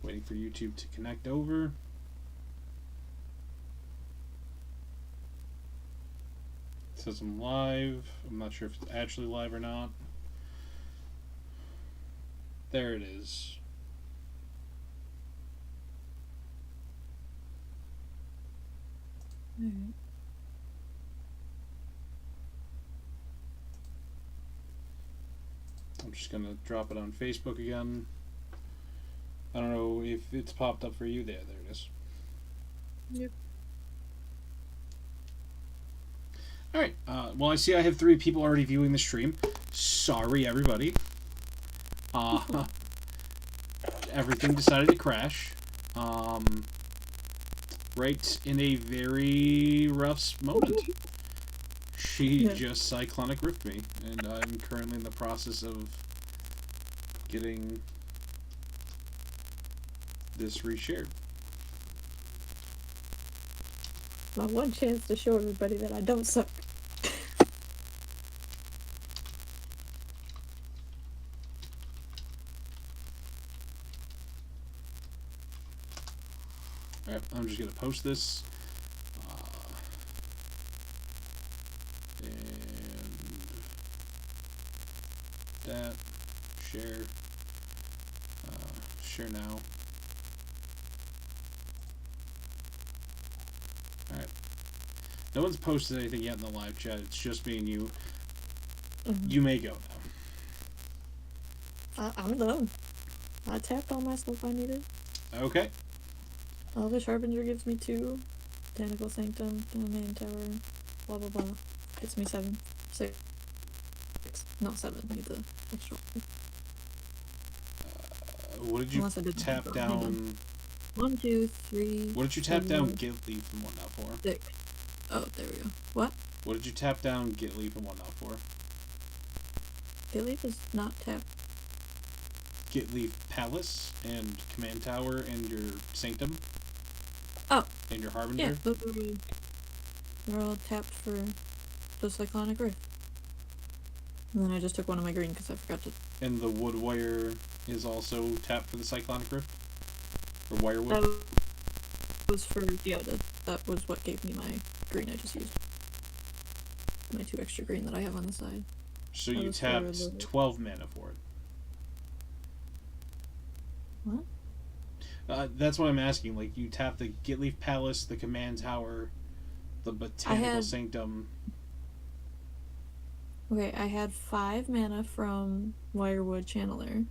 Waiting for YouTube to connect over. It says I'm live. I'm not sure if it's actually live or not. There it is. Alright. I'm just going to drop it on Facebook again. I don't know if it's popped up for you. There it is. Yep. Alright, well, I see I have 3 people already viewing the stream. Sorry, everybody. Everything decided to crash. Right in a very rough moment. She just cyclonic ripped me, and I'm currently in the process of getting this reshared. My one chance to show everybody that I don't suck. Alright, I'm just going to post this. And that. Share. Share now. Alright. No one's posted anything yet in the live chat. It's just me and you. Mm-hmm. You may go I'm done. I tapped all my stuff I needed. now. Okay. Elvish Harbinger gives me 2. Tentacle Sanctum, Main Tower, blah blah blah. Gets me 7. 6. No, 7. Need the extra. What did you tap down? 1, 2, 3. What did you tap down Get Leaf and whatnot for? 6. Oh, there we go. What? What did you tap down Get Leaf and whatnot for? Get Leaf is not tapped. Get Leaf Palace and Command Tower and your Sanctum. Oh. And your Harbinger. Yeah, they're all tapped for the Cyclonic Rift. And then I just took one of my green because I forgot to. And the Wood Wire is also tapped for the Cyclonic Rift? Or Wirewood? That was for, yeah, that was what gave me my green I just used. My 2 extra green that I have on the side. So you tapped 12 mana for it. What? That's what I'm asking. Like, you tapped the Get Leaf Palace, the Command Tower, the Botanical Sanctum. Okay, I had 5 mana from Wirewood Channeler.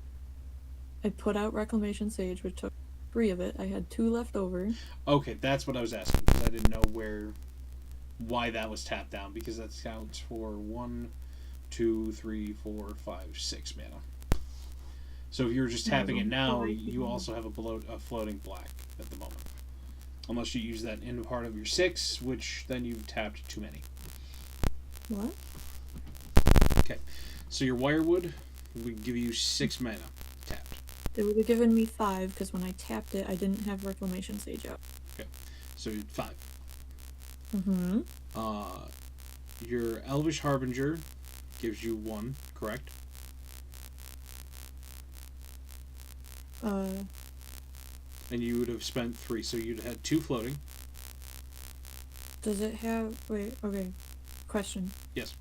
I put out Reclamation Sage, which took 3 of it. I had 2 left over. Okay, that's what I was asking, because I didn't know why that was tapped down, because that counts for 1, 2, 3, 4, 5, 6 mana. So if you were just tapping it now, you also have a floating black at the moment. Unless you use that in part of your 6, which then you've tapped too many. What? Okay, so your Wirewood would give you 6 mana tapped. It would have given me 5, because when I tapped it, I didn't have Reclamation Sage out. Okay, so 5. Mm-hmm. Your Elvish Harbinger gives you 1, correct? And you would have spent 3, so you'd had 2 floating. Does it have... Wait, okay. Question. Yes.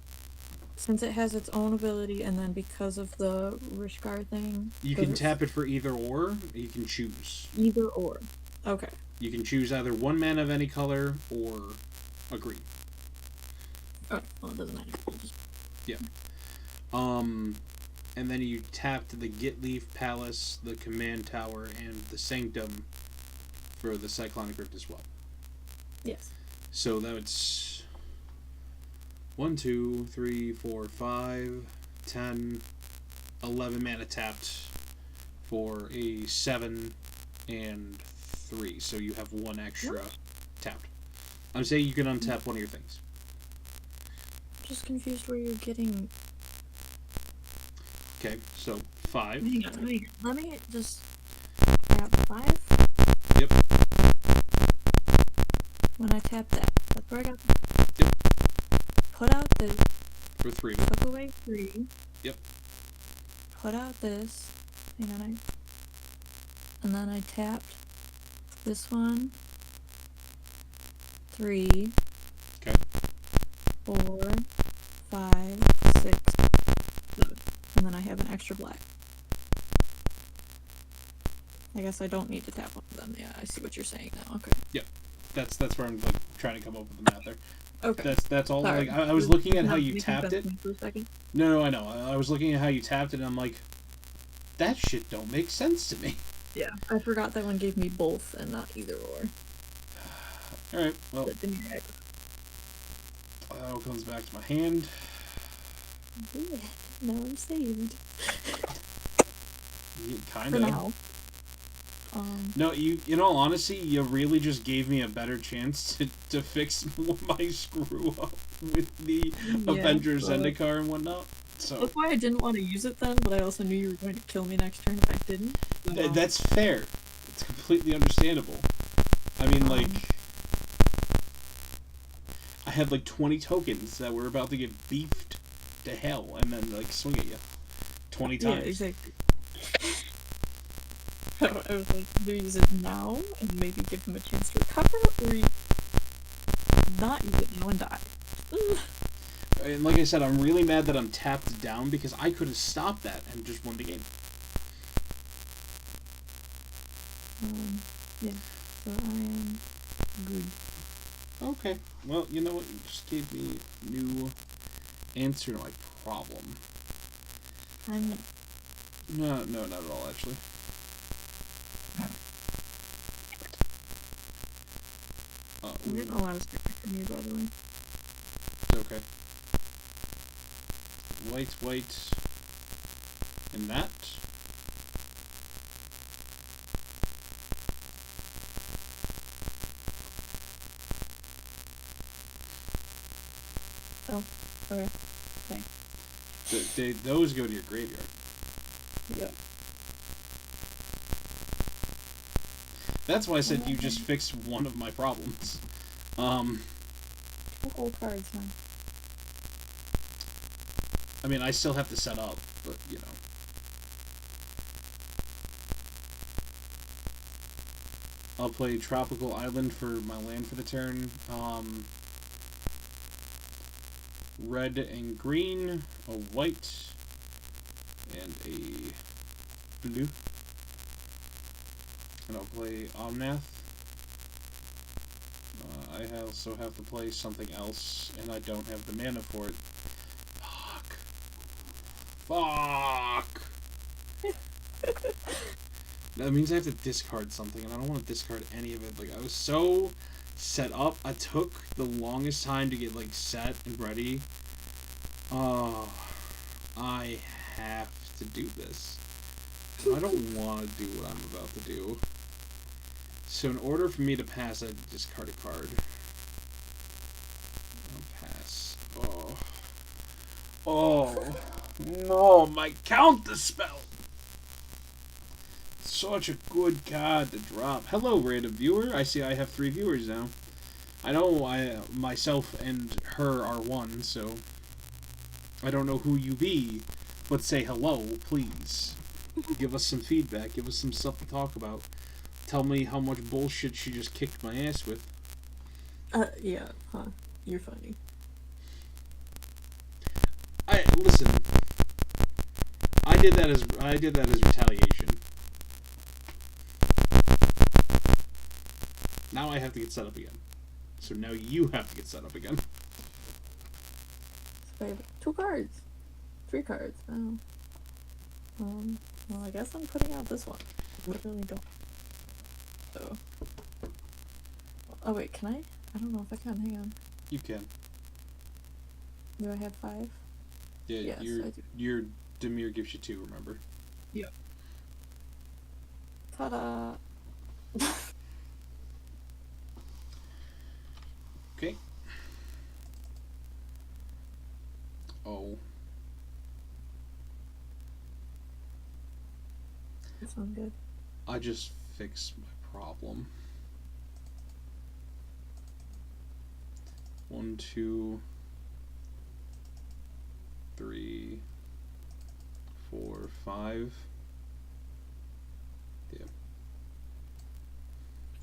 Since it has its own ability, and then because of the Rishkar thing... You can tap it for either or, you can choose. Either or. Okay. You can choose either 1 mana of any color, or a green. Okay, well it doesn't matter. Yeah. And then you tapped the Get Leaf Palace, the Command Tower, and the Sanctum for the Cyclonic Rift as well. Yes. So that's 1, 2, 3, 4, 5, 10, 11 mana tapped for a 7 and 3. So you have 1 extra tapped. I'm saying you can untap one of your things. I'm just confused where you're getting... Okay, so 5. Hang on. Let me just tap 5. Yep. When I tap that, that's where I got. Yep. Put out this. For 3. Took away 3. Yep. Put out this. Hang on, and then I tapped this one. 3. Okay. 4, 5, 6, 7. And then I have an extra black. I guess I don't need to tap one of them. Yeah, I see what you're saying now. Okay. Yep. That's where I'm like trying to come up with the math there. Okay. That's all. Sorry. Like I was looking at Not how you making tapped sense it. to me for a second. No, I know. I was looking at how you tapped it, and I'm like, that shit don't make sense to me. Yeah, I forgot that one gave me both and not either or. All right. Well, That didn't react. that all comes back to my hand. Yeah, now I'm saved. Kind For of. now. No, you. In all honesty, you really just gave me a better chance to fix my screw up with the Avengers Zendikar and whatnot. So that's why I didn't want to use it then, but I also knew you were going to kill me next turn if I didn't. So, that's fair. It's completely understandable. I mean, like, I had like 20 tokens that were about to get beefed to hell, and then like swing at you 20 times. Yeah, exactly. I was like, do you use it now and maybe give him a chance to recover, or not use it now and die? And like I said, I'm really mad that I'm tapped down because I could have stopped that and just won the game. Yeah, so I am good. Okay. Well, you know what? You just gave me a new answer to my problem. No, not at all, actually. I'm getting a lot of spare from you, by the way. It's okay. White, and that. Oh, okay. Thanks. Those go to your graveyard. Yep. That's why I said you just fixed one of my problems. 2 old cards now. I mean, I still have to set up, but, you know. I'll play Tropical Island for my land for the turn. Red and green, a white, and a blue. And I'll play Omnath. I also have to play something else, and I don't have the mana for it. Fuck! That means I have to discard something, and I don't want to discard any of it. Like, I was so set up. I took the longest time to get, like, set and ready. I have to do this. I don't want to do what I'm about to do. So in order for me to pass, I discard a card. I'll pass. Oh. No, my counter spell! Such a good card to drop. Hello, random viewer. I see I have 3 viewers now. I know myself and her are one, so I don't know who you be, but say hello, please. Give us some feedback. Give us some stuff to talk about. Tell me how much bullshit she just kicked my ass with. Yeah, huh. You're funny. Listen. I did that as retaliation. Now I have to get set up again. So now you have to get set up again. So 2 cards. 3 cards. Oh. Well, I guess I'm putting out this one. Literally don't. So. Oh wait, can I? I don't know if I can. Hang on. You can. Do I have 5? Yeah, yes, I do. your Demir gives you 2, remember? Yep. Ta-da! Okay. Oh. That sounds good. I just fixed my problem. 1, 2, 3, 4, 5. Yeah.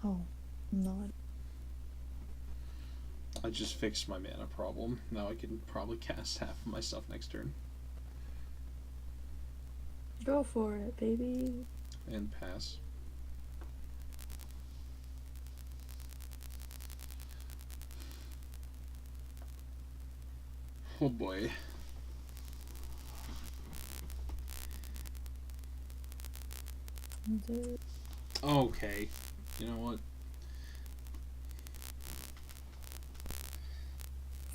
Oh, no. I just fixed my mana problem. Now I can probably cast half of my stuff next turn. Go for it, baby. And pass. Oh boy. Okay. You know what?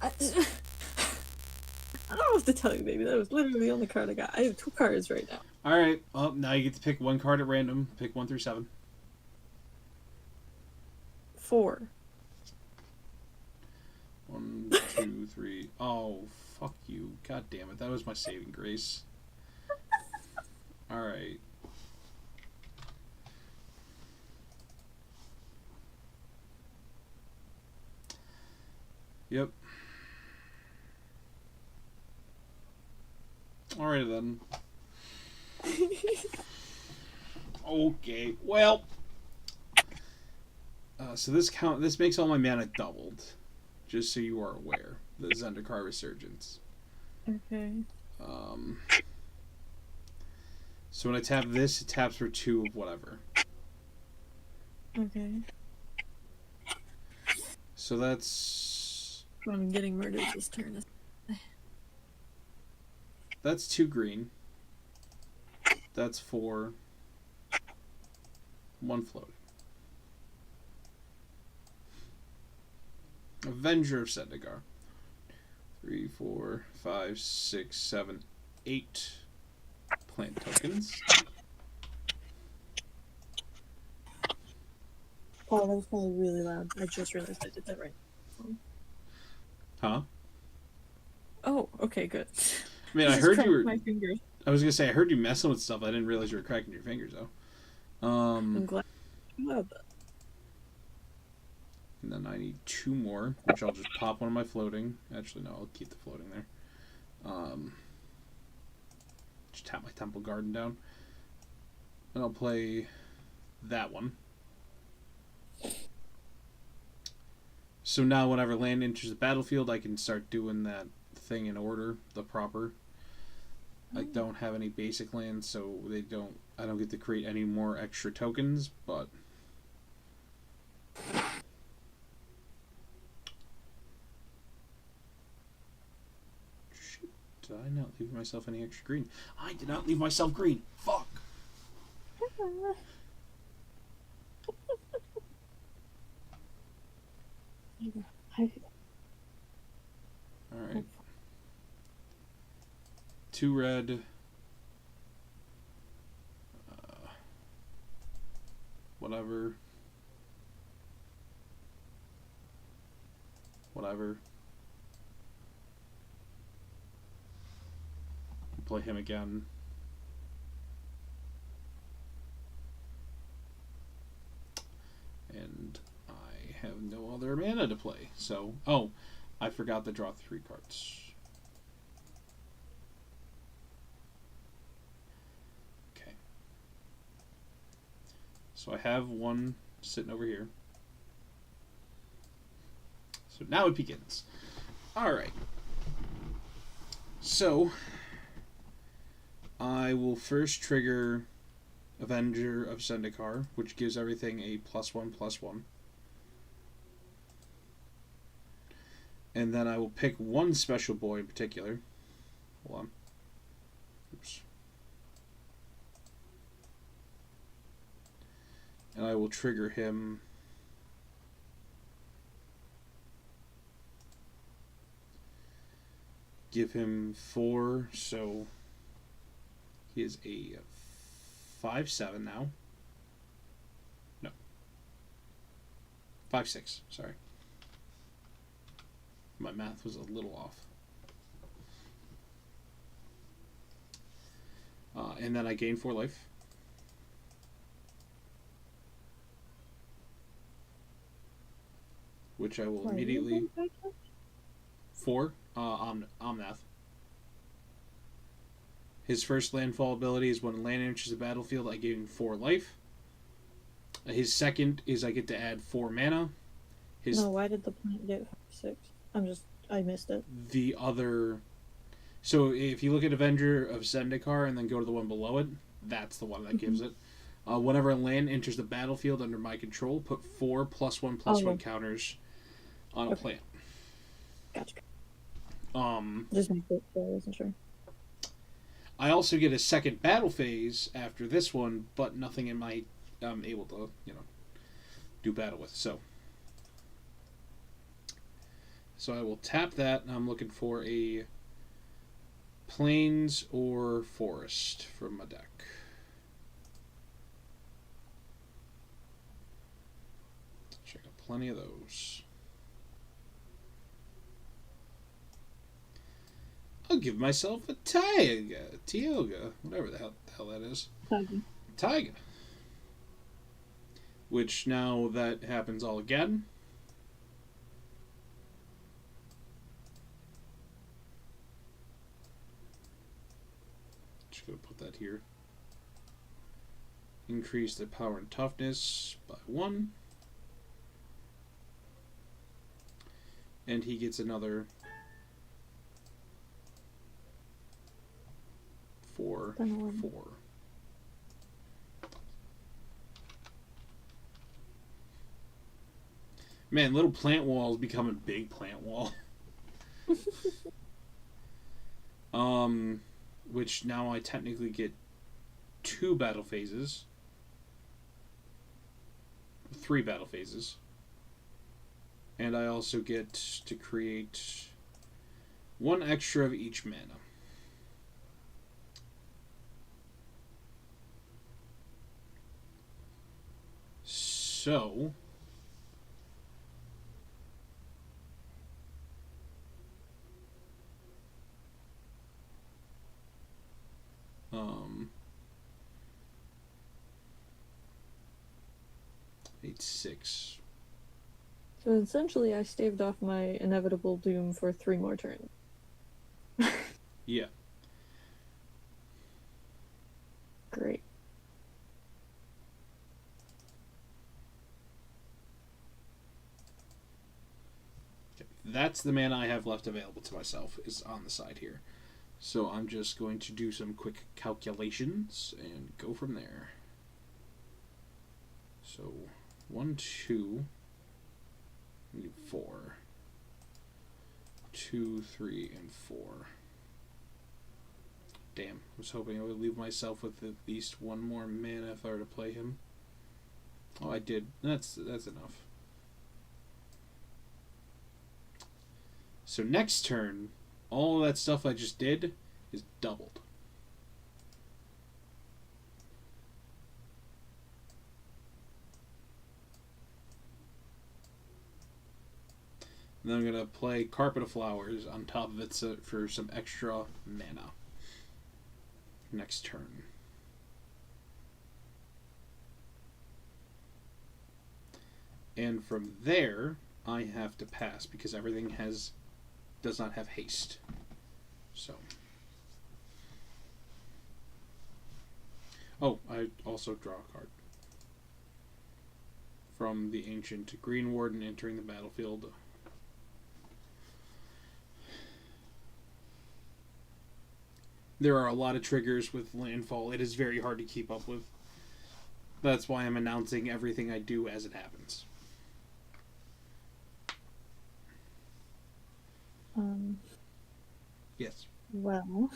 I don't know what to tell you, baby. That was literally the only card I got. I have 2 cards right now. Alright. Well, now you get to pick one card at random. Pick 1 through 7. 4. 1, 2, 3. Oh, fuck you. God damn it. That was my saving grace. Alright. Yep. Alright then. Okay. Well. So this makes all my mana doubled. Just so you are aware. The Zendikar Resurgence. Okay. So when I tap this, it taps for 2 of whatever. Okay. So that's... I'm getting murdered this turn. That's 2 green. That's 4. 1 floating. Avenger of Zendikar. 3, 4, 5, 6, 7, 8 plant tokens. Oh, that was probably really loud. I just realized I did that right. Huh? Oh, okay, good. I mean, I heard you were... My fingers. I was gonna say, I heard you messing with stuff. I didn't realize you were cracking your fingers, though. I'm glad you love that. And then I need 2 more, which I'll just pop one of my floating. Actually, no, I'll keep the floating there. Just tap my Temple Garden down. And I'll play that one. So now whenever land enters the battlefield, I can start doing that thing in order, the proper. I don't have any basic lands, so I don't get to create any more extra tokens, but... Shit, did I not leave myself any extra green? I did not leave myself green! Fuck! Alright. 2 red. Whatever. Whatever. Play him again. And I have no other mana to play. So, oh, I forgot to draw 3 cards. Okay. So I have one sitting over here. So now it begins. Alright. So, I will first trigger Avenger of Zendikar, which gives everything a +1/+1. And then I will pick one special boy in particular. Hold on. Oops. And I will trigger him. Give him 4, so he is a 5/7 now. No. 5/6, sorry. My math was a little off. And then I gain 4 life. Which I will immediately... 4? Omnath. His first landfall ability is when land enters the battlefield, I gain 4 life. His second is I get to add 4 mana. His No, why did the plant get 6? I missed it. the other. So if you look at Avenger of Zendikar and then go to the one below it, that's the one that gives it. Whenever a land enters the battlefield under my control, put 4 +1/+1 counters on a plant. Gotcha. Um, Just make it so I wasn't sure. I also get a second battle phase after this one, but nothing in my able to do battle with. So I will tap that, and I'm looking for a plains or forest from my deck. Check out plenty of those. I'll give myself a Tioga, whatever the hell that is. Taiga. Which now that happens all again. Just gonna put that here. Increase the power and toughness by 1. And he gets another 4. Man, little plant wall is becoming big plant wall. Which now I technically get 2 battle phases. 3 battle phases. And I also get to create 1 extra of each mana. So eight, 6. So essentially, I staved off my inevitable doom for 3 more turns. Yeah. Great. That's the mana I have left available to myself, is on the side here. So I'm just going to do some quick calculations and go from there. So 1, 2, I need 4. 2, 3, and 4. Damn, I was hoping I would leave myself with at least 1 more mana if I were to play him. Oh, I did. That's enough. So next turn, all that stuff I just did is doubled. And then I'm going to play Carpet of Flowers on top of it for some extra mana. Next turn. And from there, I have to pass because everything does not have haste. So. Oh, I also draw a card. From the Ancient Green Warden entering the battlefield. There are a lot of triggers with landfall. It is very hard to keep up with. That's why I'm announcing everything I do as it happens. Yes. Well.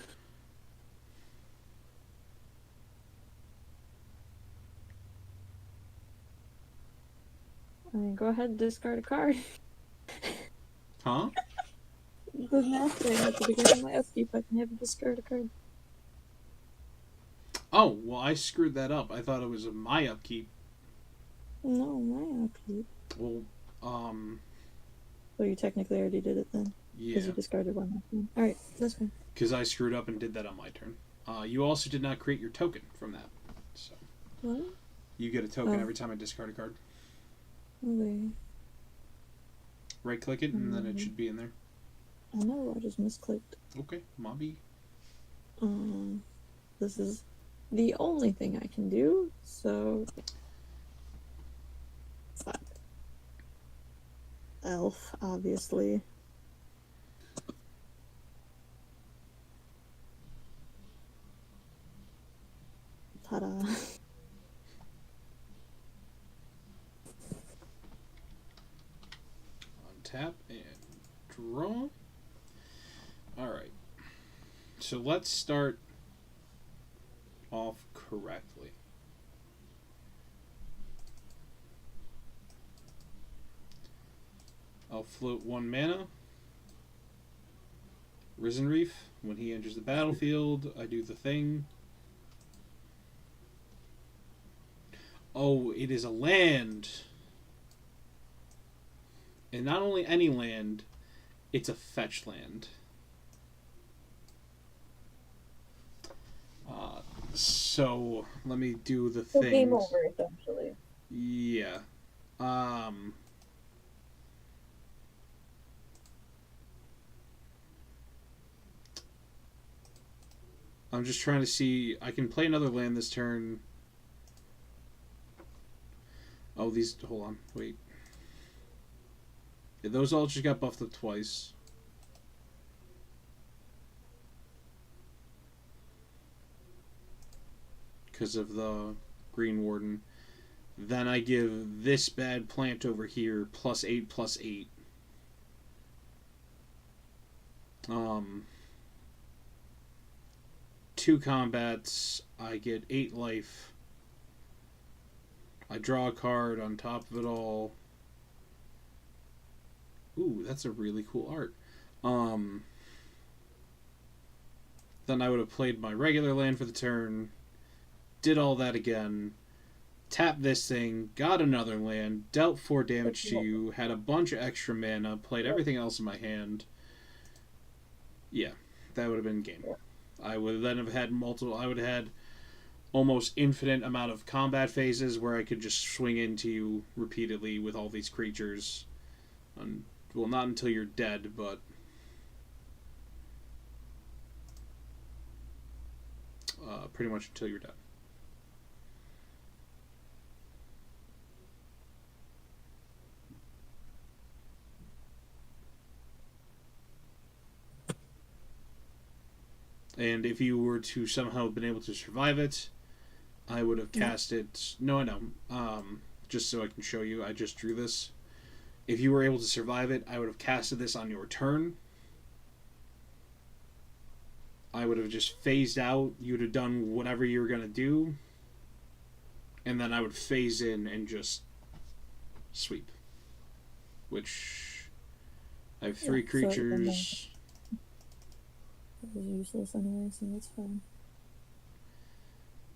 I mean, go ahead and discard a card. Huh? The math thing at the beginning of my upkeep, I can have a discard a card. Oh, well, I screwed that up. I thought it was my upkeep. No, my upkeep. Well, Well, you technically already did it then. Yeah. Because you discarded 1 last one. Alright, that's fine. Because I screwed up and did that on my turn. You also did not create your token from that. So What? you get a token every time I discard a card. Okay. Right click it and then it should be in there. I know, I just misclicked. Okay, Mobby. This is the only thing I can do, so Elf, obviously. Ta-da. Untap and draw. Alright. So let's start off correctly. I'll float 1 mana. Risen Reef. When he enters the battlefield, I do the thing. Oh, it is a land. And not only any land, it's a fetch land. So let me do the thing. Game over, essentially. Yeah. I'm just trying to see. I can play another land this turn. Oh, these. Hold on. Wait. Yeah, those all just got buffed up twice. Because of the Green Warden. Then I give this bad plant over here +8/+8. Two combats. I get 8 life. I draw a card on top of it all. Ooh, that's a really cool art. Then I would have played my regular land for the turn. Did all that again. Tapped this thing. Got another land. Dealt 4 damage to you. Had a bunch of extra mana. Played everything else in my hand. Yeah, that would have been game. I would then have had multiple. I would have had almost infinite amount of combat phases where I could just swing into you repeatedly with all these creatures. Well, not until you're dead, but pretty much until you're dead. And if you were to somehow have been able to survive it, I would have cast it. No, I know. Just so I can show you, I just drew this. If you were able to survive it, I would have casted this on your turn. I would have just phased out. You would have done whatever you were going to do. And then I would phase in and just sweep. Which, I have 3 creatures. It was useless anyway, so that's fine.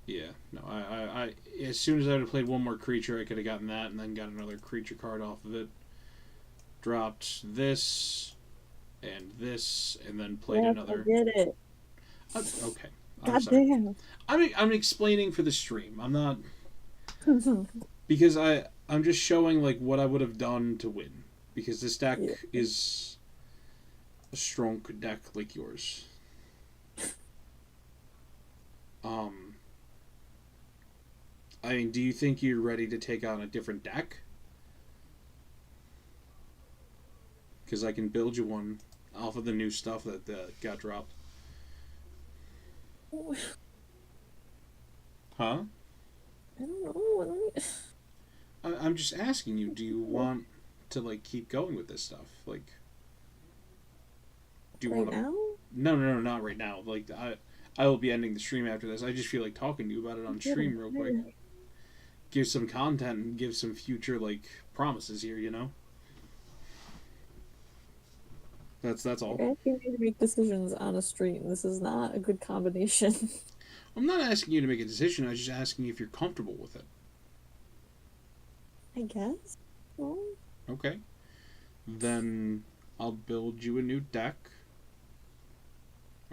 Yeah, no, I as soon as I would have played one more creature, I could have gotten that and then got another creature card off of it. Dropped this and this, and then played another. I get it. Okay. God damn. I'm explaining for the stream. I'm not because I'm just showing like what I would have done to win, because this deck is a strong deck like yours. I mean, do you think you're ready to take on a different deck? Because I can build you one off of the new stuff that got dropped. Huh? I don't know. I'm just asking you, do you want to like keep going with this stuff? Like, do you want to? Now? No, not right now. Like, I will be ending the stream after this. I just feel like talking to you about it on stream real quick. Give some content and give some future like promises here, you know. That's all. You're asking me to make decisions on a stream. This is not a good combination. I'm not asking you to make a decision. I'm just asking if you're comfortable with it. I guess. Well, okay. Then I'll build you a new deck.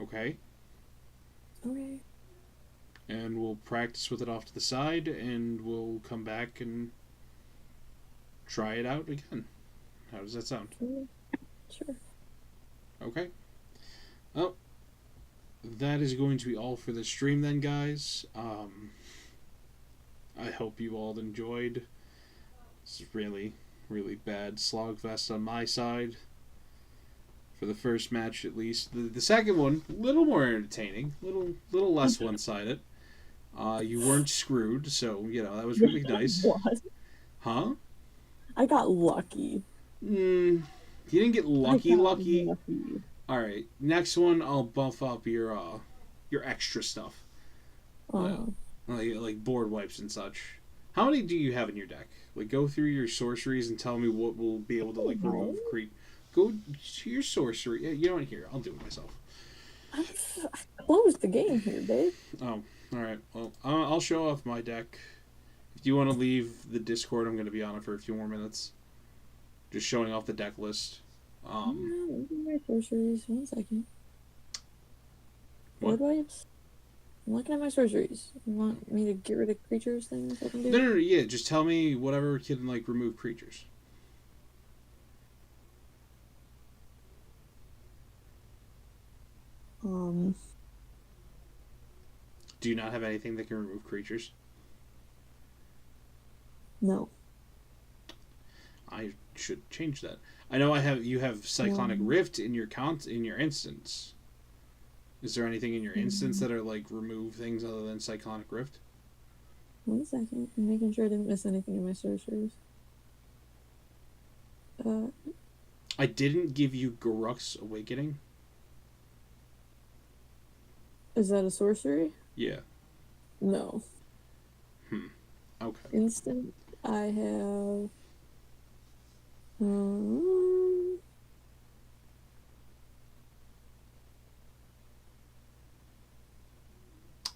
Okay. Okay. And we'll practice with it off to the side, and we'll come back and try it out again. How does that sound? Sure. Okay. Well, that is going to be all for the stream then, guys. I hope you all enjoyed It's really, really bad slogfest on my side. For the first match, at least. The second one, a little more entertaining, little less one sided. You weren't screwed, so that was really nice. What? Huh? I got lucky. You didn't get lucky. I got Lucky. lucky. All right. Next one, I'll buff up your extra stuff, like board wipes and such. How many do you have in your deck? Like, go through your sorceries and tell me what will be able to remove creep. Go to your sorcery. Yeah, you know what? Here, I'll do it myself. I closed the game here, babe. Oh, all right. Well, I'll show off my deck. If you want to leave the Discord, I'm going to be on it for a few more minutes. Just showing off the deck list. My sorceries. 1 second. What? Board wipes? I'm looking at my sorceries. You want me to get rid of creatures things I can do? No. Yeah, just tell me whatever can remove creatures. Do you not have anything that can remove creatures? No. I should change that. I know you have Cyclonic Rift in your instance. Is there anything in your instance that are remove things other than Cyclonic Rift? 1 second. I'm making sure I didn't miss anything in my sorceries. I didn't give you Garruk's Awakening. Is that a sorcery? Yeah. No. Okay. Instant, I have...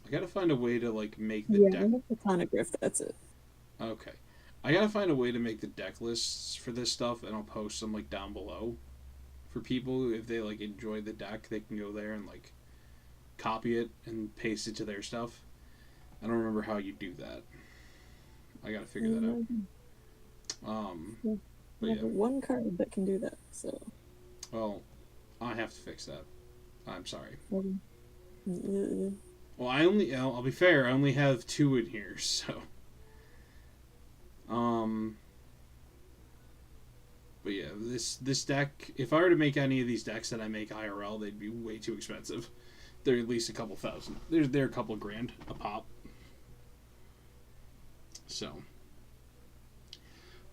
I gotta find a way to make the deck. Yeah, Platonic Rift, that's it. Okay. I gotta find a way to make the deck lists for this stuff, and I'll post them down below for people. If they enjoy the deck, they can go there and copy it and paste it to their stuff. I don't remember how you do that. I gotta figure that out. I have one card that can do that, so. Well, I have to fix that. I'm sorry. Yeah. Well, I'll be fair, I only have 2 in here, so. But yeah, this deck, if I were to make any of these decks that I make IRL, they'd be way too expensive. They're at least a couple thousand. They're a couple grand a pop. So.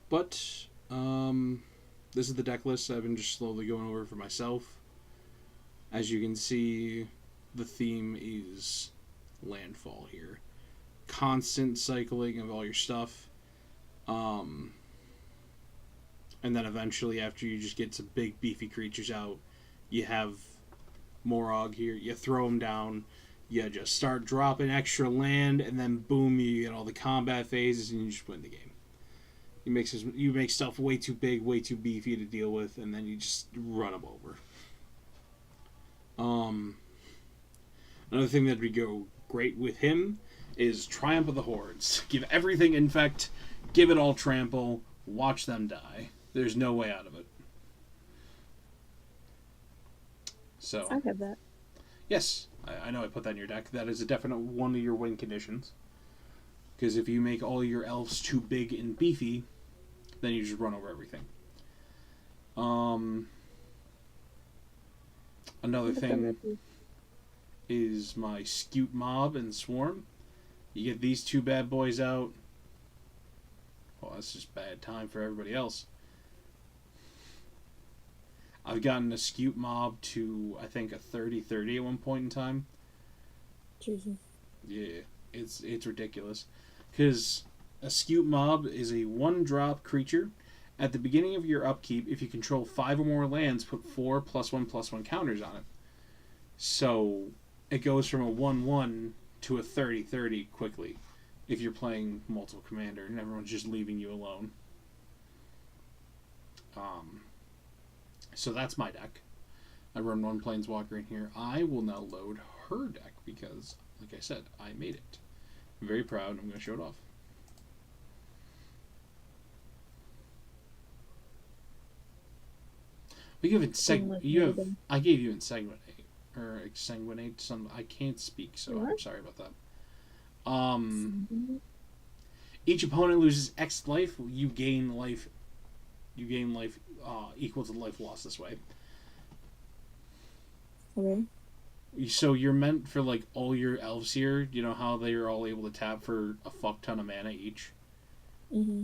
But, this is the deck list I've been just slowly going over for myself. As you can see, the theme is landfall here. Constant cycling of all your stuff. And then eventually, after you just get some big beefy creatures out, you have Morog here. You throw them down. You just start dropping extra land, and then boom, you get all the combat phases, and you just win the game. You make stuff way too big, way too beefy to deal with, and then you just run them over. Another thing that would go great with him is Triumph of the Hordes. Give everything Infect, give it all Trample, watch them die. There's no way out of it. So I have that. Yes, I know I put that in your deck. That is a definite one of your win conditions. Because if you make all your elves too big and beefy, then you just run over everything. Another thing is my Scute Mob and Swarm. You get these 2 bad boys out. Well, that's just bad time for everybody else. I've gotten a Scute Mob to, I think, a 30-30 at one point in time. Jesus. Yeah, it's ridiculous. Because a Scute Mob is a 1-drop creature. At the beginning of your upkeep, if you control 5 or more lands, put 4 +1/+1 counters on it. So it goes from a 1/1 to a 30-30 quickly if you're playing multiple commander and everyone's just leaving you alone. So that's my deck. I run 1 Planeswalker in here. I will now load her deck because, like I said, I made it. I'm very proud. I'm going to show it off. I gave you Insanguinate or Exsanguinate. I can't speak, so I'm sorry about that. Each opponent loses X life. You gain life. Equal to the life lost this way. Okay. So you're meant for like all your elves here. You know how they are all able to tap for a fuck ton of mana each. Mm-hmm.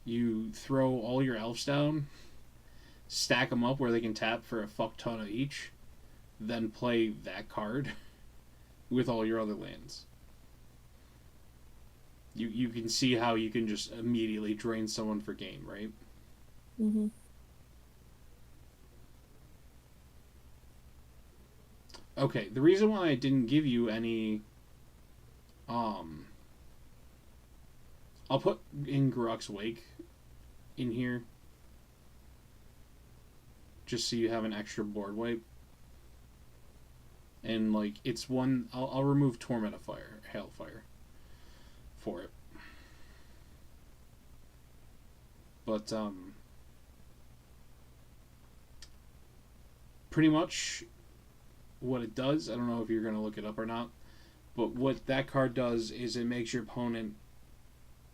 You throw all your elves down, stack them up where they can tap for a fuck ton of each, then play that card with all your other lands. You can see how you can just immediately drain someone for game, right? Mm-hmm. Okay, the reason why I didn't give you any, I'll put in Garruk's Wake in here, just so you have an extra board wipe. And like it's one, I'll remove Torment of Fire, Hailfire, for it. But pretty much what it does, I don't know if you're going to look it up or not, but what that card does is it makes your opponent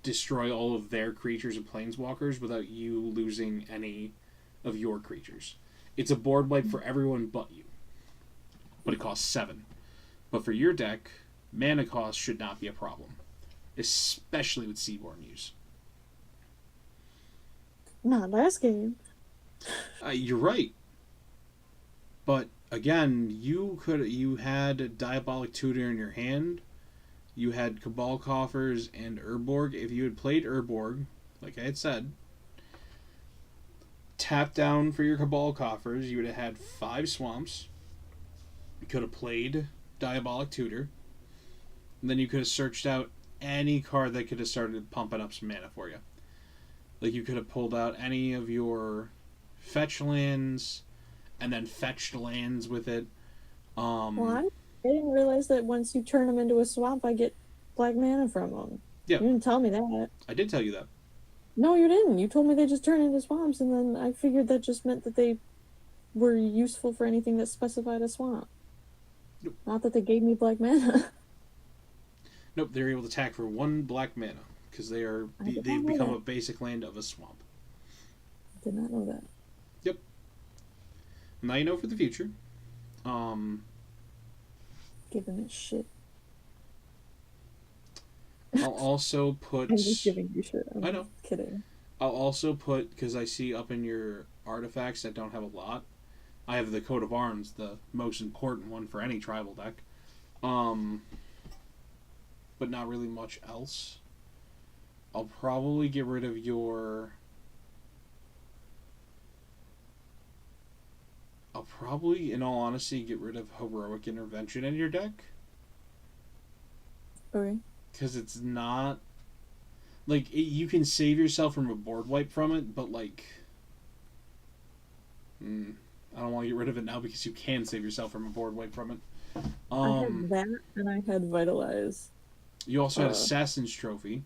destroy all of their creatures and planeswalkers without you losing any of your creatures. It's a board wipe for everyone but you. But it costs 7. But for your deck, mana cost should not be a problem. Especially with Seaborn use. Not last game. You're right. But again, you had Diabolic Tutor in your hand. You had Cabal Coffers and Urborg. If you had played Urborg, like I had said, tap down for your Cabal Coffers, you would have had 5 swamps. You could have played Diabolic Tutor. And then you could have searched out any card that could have started pumping up some mana for you. Like you could have pulled out any of your fetch lands and then fetched lands with it. What? I didn't realize that once you turn them into a swamp, I get black mana from them. Yeah. You didn't tell me that. I did tell you that. No, you didn't. You told me they just turn into swamps, and then I figured that just meant that they were useful for anything that specified a swamp. Nope. Not that they gave me black mana. Nope, they're able to attack for 1 black mana because they've become a basic land of a swamp. I did not know that. Yep. Now you know for the future. Giving it shit. I'll also put... I'm just giving you shit. I know. Kidding. I'll also put, because I see up in your artifacts that don't have a lot, I have the Coat of Arms, the most important one for any tribal deck. But not really much else. I'll probably get rid of your... I'll probably, in all honesty, get rid of Heroic Intervention in your deck. Okay. Because it's not... Like, you can save yourself from a board wipe from it, but, like... I don't want to get rid of it now because you can save yourself from a board wipe from it. I had that, and I had Vitalize. You also had Assassin's Trophy.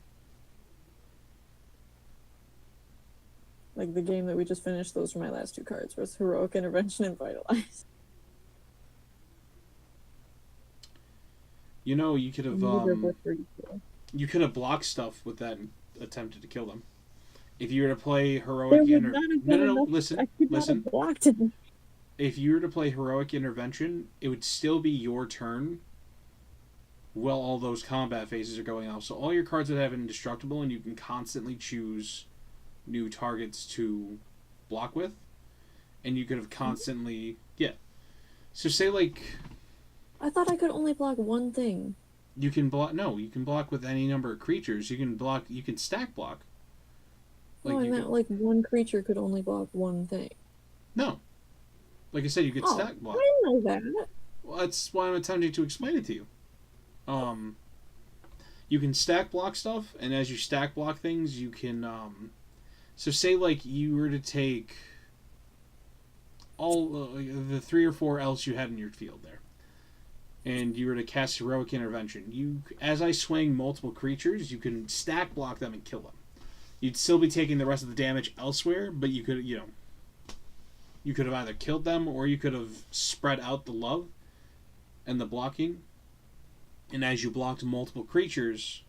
Like the game that we just finished, those were my last 2 cards, was Heroic Intervention and Vitalize. You know, you could have you could have blocked stuff with that and attempted to kill them. If you were to play Heroic Intervention, listen. If you were to play Heroic Intervention, it would still be your turn while all those combat phases are going on. So all your cards would have indestructible, and you can constantly choose new targets to block with, and you could have constantly so say like I thought I could only block one thing. You can block you can block with any number of creatures. You can stack block. Like I meant like one creature could only block one thing. No, like I said, you could stack block. I didn't know that. Well, that's why I'm attempting to explain it to you. You can stack block stuff, and as you stack block things, you can so say like you were to take all the 3 or 4 elves you had in your field there, and you were to cast Heroic Intervention. As I swing multiple creatures, you can stack block them and kill them. You'd still be taking the rest of the damage elsewhere, but you could have either killed them or you could have spread out the love and the blocking. And as you blocked multiple creatures,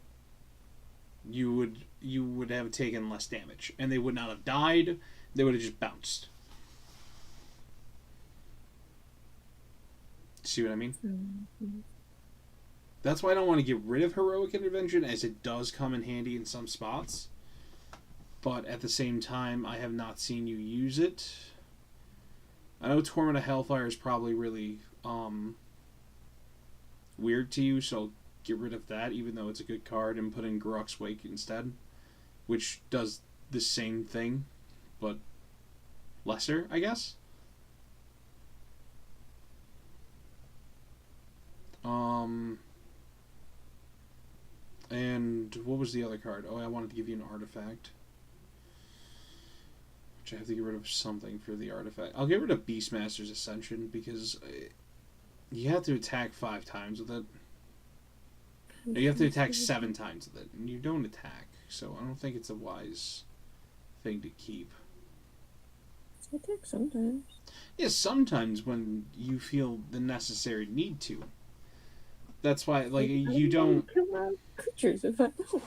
you would have taken less damage, and they would not have died. They would have just bounced. See what I mean? Mm-hmm. That's why I don't want to get rid of Heroic Intervention, as it does come in handy in some spots. But at the same time, I have not seen you use it. I know Torment of Hellfire is probably really weird to you, so get rid of that, even though it's a good card, and put in Garruk's Wake instead, which does the same thing, but lesser, I guess. And what was the other card? Oh, I wanted to give you an artifact. Which I have to get rid of something for the artifact. I'll get rid of Beastmaster's Ascension, because you have to attack 5 times with it. No, you have to attack 7 times with it, and you don't attack, so I don't think it's a wise thing to keep. I attack sometimes. Yeah, sometimes when you feel the necessary need to. That's why, like, you don't kill my creatures if I don't.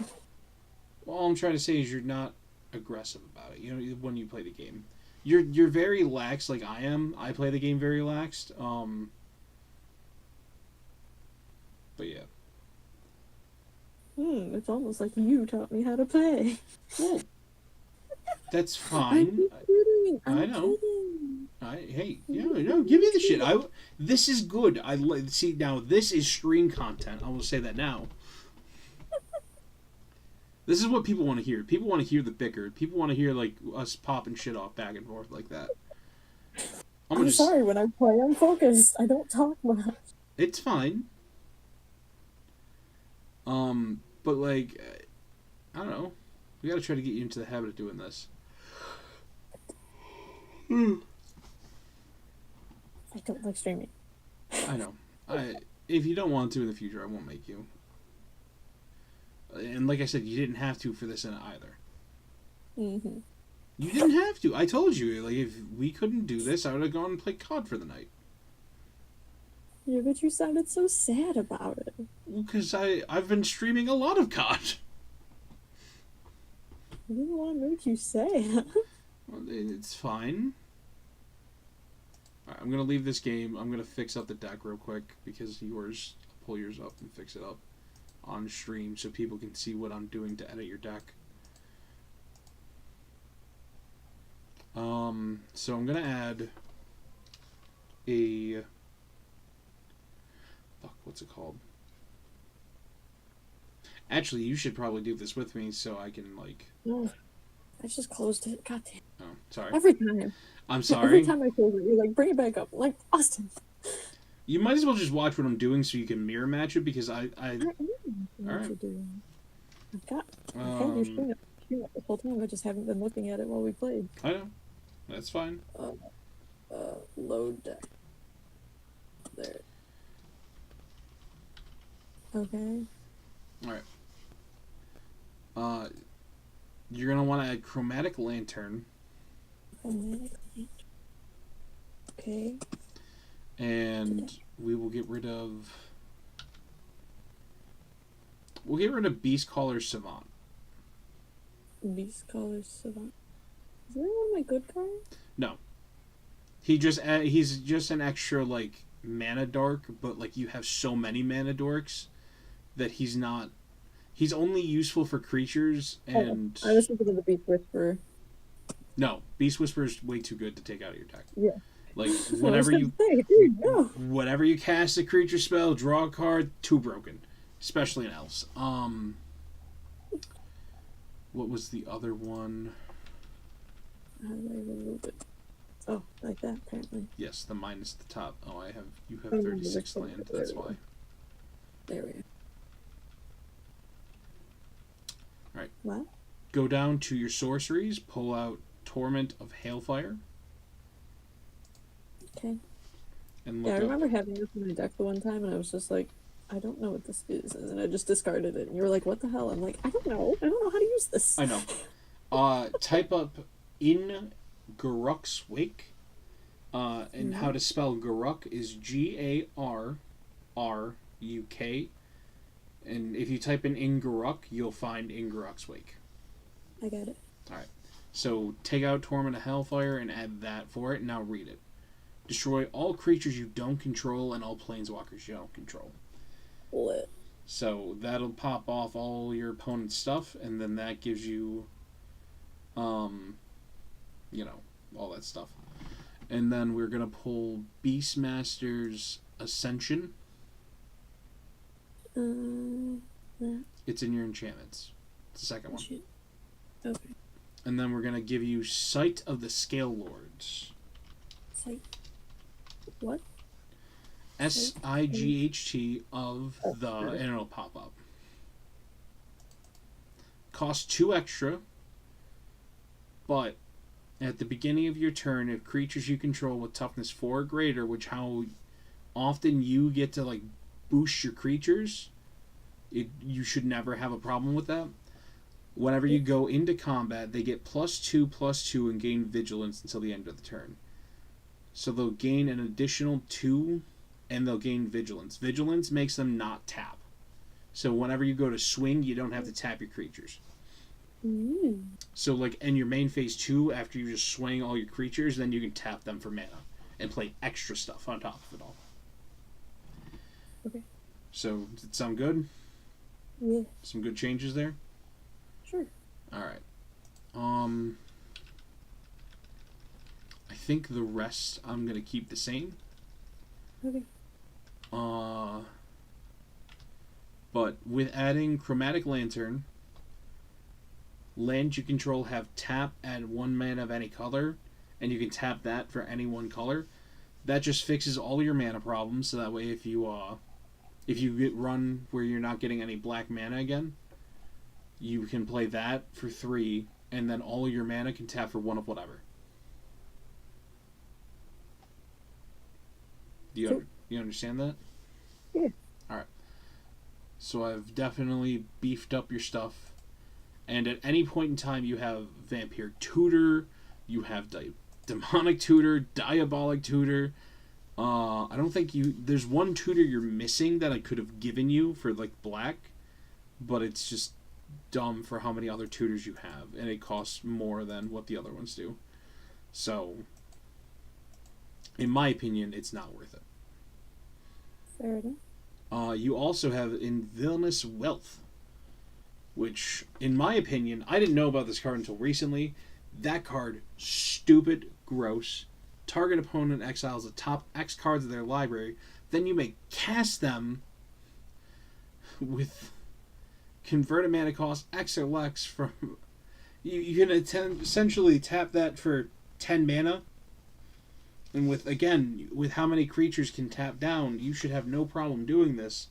Well, all I'm trying to say is you're not aggressive about it. You know, when you play the game, you're very lax, like I am. I play the game very laxed. But yeah. It's almost like you taught me how to play. Well, that's fine. I'm I know. kidding. Hey, yeah, no, give me the shit. This is good. See now. This is stream content. I will say that now. This is what people want to hear. People want to hear the bicker. People want to hear like us popping shit off back and forth like that. I'm sorry. When I play, I'm focused. I don't talk much. It's fine. But like, I don't know. We gotta try to get you into the habit of doing this. I don't like streaming. I know. If you don't want to in the future, I won't make you. And like I said, you didn't have to for this either. Mm-hmm. You didn't have to. I told you, like, if we couldn't do this, I would have gone and played COD for the night. Yeah, but you sounded so sad about it. Well, because I've been streaming a lot of COD. I didn't want to make you sad. Well, it's fine. Alright, I'm going to leave this game. I'm going to fix up the deck real quick, because pull yours up and fix it up on stream so people can see what I'm doing to edit your deck. So I'm going to add a... Fuck, what's it called? Actually, you should probably do this with me so I can, like... No, I just closed it. God damn. Oh, sorry. Every time. I'm sorry. Every time I close it, you're like, bring it back up. I'm like, Austin. You might as well just watch what I'm doing so you can mirror match it, because I what Alright. you're doing. I've had your screen up this whole time. I just haven't been looking at it while we played. I know. That's fine. Load deck. There. Okay. Alright. You're going to want to add Chromatic Lantern. Okay. And we will get rid of... We'll get rid of Beastcaller Savant. Beastcaller Savant. Is that one of my good cards? No. He's just an extra, like, mana dork, but, like, you have so many mana dorks that he's not... He's only useful for creatures, and... I was thinking of the Beast Whisperer. No, Beast Whisperer is way too good to take out of your deck. Yeah. Like, whenever whenever you cast a creature spell, draw a card, too broken. Especially in Elves. What was the other one? How do I remove it? Oh, like that, apparently. Yes, the minus the top. Oh, you have 36 land, that's why. There we go. Alright. What? Go down to your sorceries, pull out Torment of Hailfire. Okay. And Yeah, I remember having this in my deck the one time, and I was just like, I don't know what this is, and then I just discarded it. And you were like, "What the hell?" I'm like, I don't know how to use this. I know. Type up in Garruk's Wake, and how to spell Garruk is Garruk, And if you type in Ingaruk, you'll find Ingaruk's Wake. I got it. Alright. So take out Torment of Hellfire and add that for it. Now read it. Destroy all creatures you don't control and all planeswalkers you don't control. Lit. So that'll pop off all your opponent's stuff, and then that gives you, you know, all that stuff. And then we're going to pull Beastmaster's Ascension. That. It's in your enchantments. It's the second one. Shit. Okay. And then we're going to give you Sight of the Scale Lords. Sight. What? SIGHT of the, and it'll pop up. Cost 2 extra, but at the beginning of your turn, if creatures you control with toughness 4 or greater, which how often you get to like boost your creatures, you should never have a problem with that. Whenever you go into combat, they get +2/+2 and gain vigilance until the end of the turn. So they'll gain an additional 2, and they'll gain vigilance. Vigilance makes them not tap. So whenever you go to swing, you don't have to tap your creatures. So like in your main phase 2, after you just swing all your creatures, then you can tap them for mana and play extra stuff on top of it all. Okay. So does it sound good? Yeah. Some good changes there? Sure. Alright. I think the rest I'm gonna keep the same. Okay. But with adding Chromatic Lantern, lands you control have tap at 1 mana of any color, and you can tap that for any 1 color. That just fixes all your mana problems, so that way if you get run where you're not getting any black mana again, you can play that for 3, and then all your mana can tap for 1 of whatever. Do you understand that? Yeah. Alright. So I've definitely beefed up your stuff. And at any point in time, you have Vampire Tutor, you have Demonic Tutor, Diabolic Tutor. I don't think there's one tutor you're missing that I could have given you for like black, but it's just dumb for how many other tutors you have, and it costs more than what the other ones do. So, in my opinion, it's not worth it. Fair enough. You also have in Villainous Wealth, which, in my opinion, I didn't know about this card until recently. That card, stupid, gross. Target opponent exiles the top X cards of their library. Then you may cast them with converted mana cost X or less from... You can essentially tap that for 10 mana. And with how many creatures can tap down, you should have no problem doing this.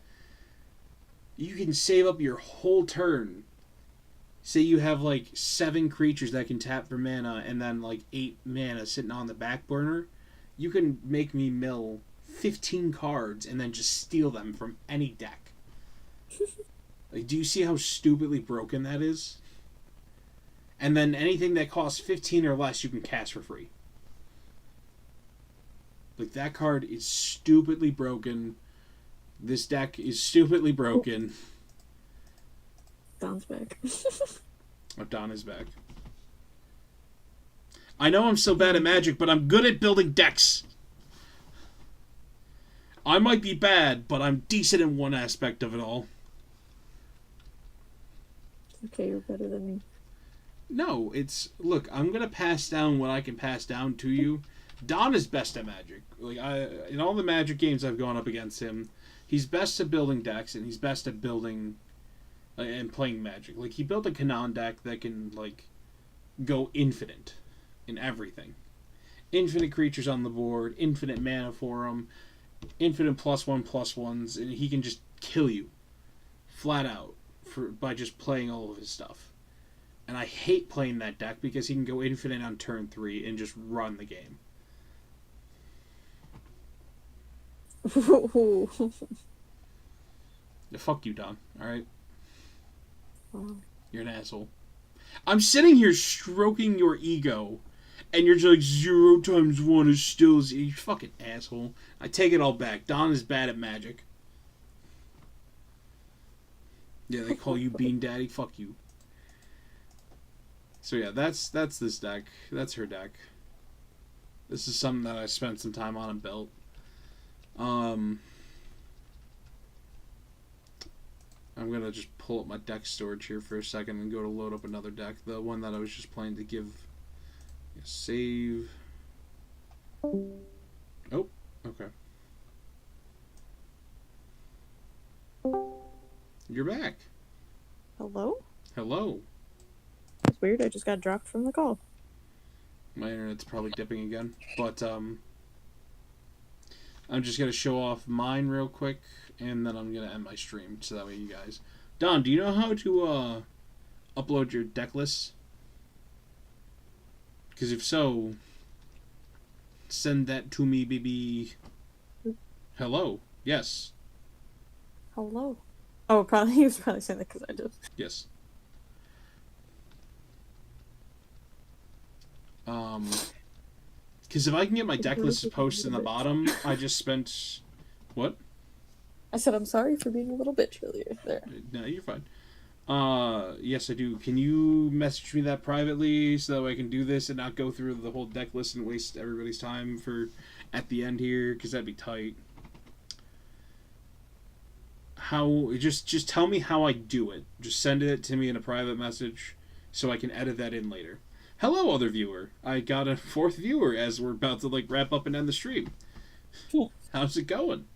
You can save up your whole turn. Say you have like 7 creatures that can tap for mana and then like 8 mana sitting on the back burner. You can make me mill 15 cards and then just steal them from any deck. Like, do you see how stupidly broken that is? And then anything that costs 15 or less you can cast for free. Like, that card is stupidly broken. This deck is stupidly broken. Don's back. Oh, Don is back. I know I'm so bad at Magic, but I'm good at building decks. I might be bad, but I'm decent in one aspect of it all. Okay, you're better than me. No, look, I'm gonna pass down what I can pass down to you. Don is best at Magic. Like, in all the Magic games I've gone up against him, he's best at building decks, and he's best at building and playing Magic. Like, he built a Kanan deck that can, like, go infinite in everything. Infinite creatures on the board, infinite mana for them, infinite +1/+1s, and he can just kill you flat out by just playing all of his stuff. And I hate playing that deck because he can go infinite on turn 3 and just run the game. Fuck you, Don. Alright? Wow. You're an asshole. I'm sitting here stroking your ego, and you're just like, 0 × 1 is still 0. You fucking asshole. I take it all back. Don is bad at Magic. Yeah, they call you Bean Daddy. Fuck you. So yeah, that's this deck. That's her deck. This is something that I spent some time on and built. I'm gonna just pull up my deck storage here for a second and go to load up another deck. The one that I was just playing to give a save. Oh, okay. You're back. Hello? Hello. That's weird. I just got dropped from the call. My internet's probably dipping again, but I'm just gonna show off mine real quick, and then I'm gonna end my stream so that way you guys. Don, do you know how to upload your deck lists? Because if so, send that to me, baby. Hello. Yes. Hello. Oh, probably he was probably saying that because I just. Yes. Because if I can get my deck list posted in the bottom, I just spent. What? I said I'm sorry for being a little bitch earlier there. No, you're fine. Yes, I do. Can you message me that privately so that way I can do this and not go through the whole deck list and waste everybody's time for at the end here? Because that'd be tight. How just tell me how I do it. Just send it to me in a private message so I can edit that in later. Hello, other viewer. I got a 4th viewer as we're about to wrap up and end the stream. Cool. How's it going?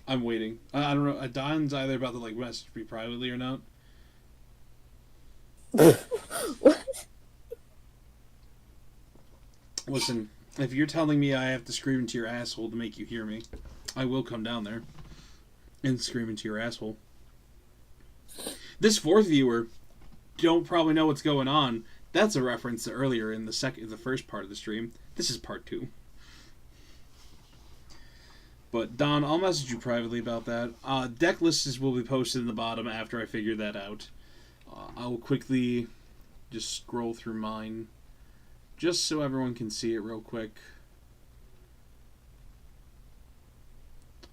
I'm waiting. I don't know. Don's either about to message me privately or not. What? Listen, if you're telling me I have to scream into your asshole to make you hear me, I will come down there and scream into your asshole. This 4th viewer don't probably know what's going on. That's a reference to earlier in the first part of the stream. This is part 2. But Don, I'll message you privately about that. Deck lists will be posted in the bottom after I figure that out. I will quickly just scroll through mine, just so everyone can see it real quick.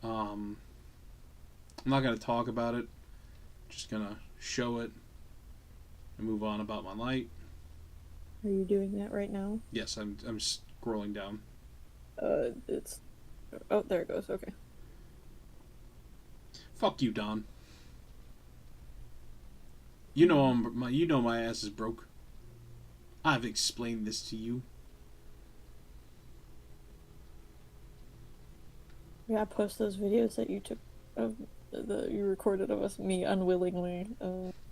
I'm not gonna talk about it. Just gonna show it and move on about my light. Are you doing that right now? Yes, I'm scrolling down. It's. Oh, there it goes. Okay. Fuck you, Don. You know my ass is broke. I've explained this to you. Yeah, post those videos that you took of that you recorded of me unwillingly,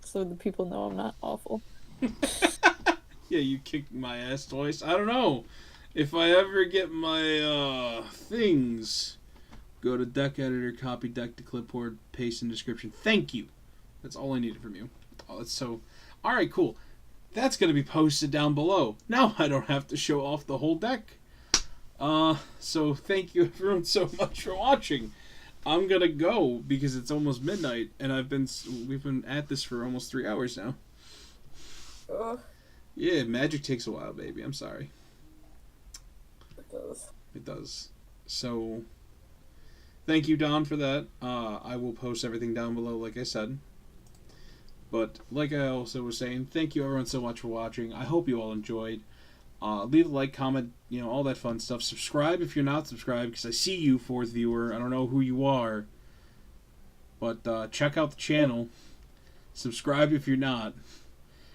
so the people know I'm not awful. Yeah, you kicked my ass twice. I don't know. If I ever get my things, go to deck editor, copy deck to clipboard, paste in description. Thank you. That's all I needed from you. Oh, that's so. All right, cool. That's gonna be posted down below. Now I don't have to show off the whole deck. So thank you everyone so much for watching. I'm gonna go because it's almost midnight and we've been at this for almost 3 hours now. Yeah, magic takes a while, baby. I'm sorry. It does. So, thank you, Don, for that. I will post everything down below, like I said. But, like I also was saying, thank you, everyone, so much for watching. I hope you all enjoyed. Leave a like, comment, all that fun stuff. Subscribe if you're not subscribed, because I see you, 4th viewer. I don't know who you are. But, check out the channel. Subscribe if you're not.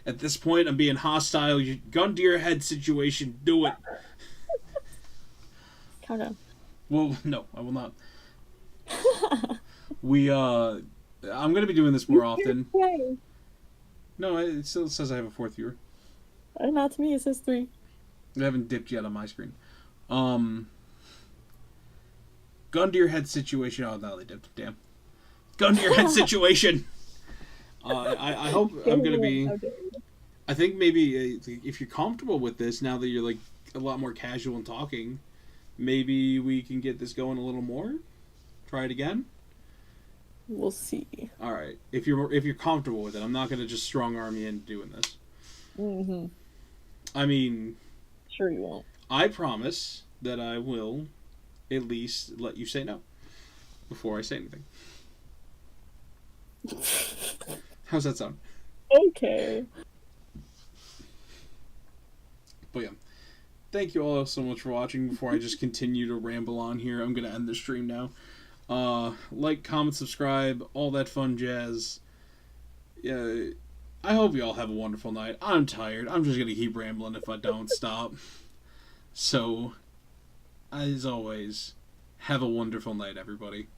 At this point, I'm being hostile. Gun to your head situation. Do it. Countdown. Well, no, I will not. I'm going to be doing this more often. No, it still says I have a 4th viewer. Not to me, it says 3. I haven't dipped yet on my screen. Gun to your head situation. Oh, no, they dipped. Damn. Gun to your head situation. I hope I'm going to be... I think maybe if you're comfortable with this, now that you're a lot more casual and talking, maybe we can get this going a little more. Try it again. We'll see. All right. If you're comfortable with it, I'm not going to just strong arm you into doing this. Mm-hmm. I mean, sure you won't. I promise that I will at least let you say no before I say anything. How's that sound? Okay. But yeah. Thank you all so much for watching. Before I just continue to ramble on here, I'm going to end the stream now. Like, comment, subscribe, all that fun jazz. Yeah, I hope you all have a wonderful night. I'm tired. I'm just going to keep rambling if I don't stop. So, as always, have a wonderful night, everybody.